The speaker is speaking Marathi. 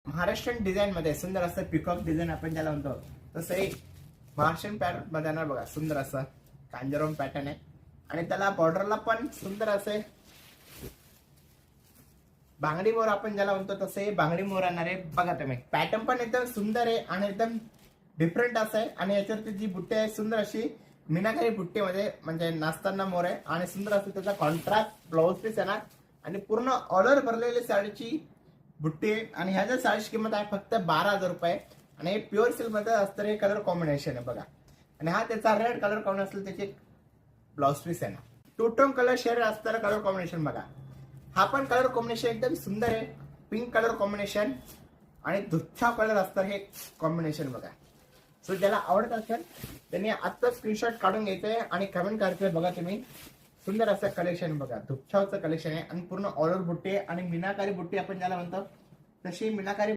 महाराष्ट्रीयन डिझाईन मध्ये सुंदर असं पिकॉक डिझाईन आपण ज्याला म्हणतो तसं एक महाराष्ट्रीयन पॅटर्न मध्ये येणार बघा. सुंदर असं कांजरम पॅटर्न आहे आणि त्याला बॉर्डरला पण सुंदर असे बांगडी मोर आपण ज्याला म्हणतो तसे बांगडी मोर येणार आहे बघा. तुम्ही पॅटर्न पण एकदम सुंदर आहे आणि एकदम डिफरंट असं आहे आणि याच्यावरती जी बुट्टी आहे सुंदर अशी मीनाकारी बुट्टीमध्ये म्हणजे नाचताना मोर आहे आणि सुंदर असं त्याचा कॉन्ट्रास्ट ब्लाउज पीस येणार आणि पूर्ण ऑर्डर भरलेली साडीची बुट्टी आहे आणि ह्याच्या साडीची किंमत आहे फक्त 12,000 रुपये आणि हे प्युअर सिल्क मध्ये असणारे कलर कॉम्बिनेशन आहे बघा. आणि हा त्याचा रेड कलर कॉम्बिनेशन असेल त्याचे ब्लाउज पीस आहे ना. टू टोन कलर शेड असणारा कलर कॉम्बिनेशन बघा. हा पण कलर कॉम्बिनेशन एकदम सुंदर आहे. पिंक कलर कॉम्बिनेशन आणि दुःखा कलर असतं हे कॉम्बिनेशन बघा. सो ज्याला आवडत असेल त्यांनी आत्ता स्क्रीनशॉट काढून घ्यायचंय आणि कमेंट करायचंय बघा. तुम्ही सुंदर असं कलेक्शन बघा. दुःखाचं कलेक्शन आहे आणि पूर्ण ऑर्डर बुट्टी आहे आणि मीनाकारी बुट्टी आपण ज्याला म्हणतो तशी मीनाकारी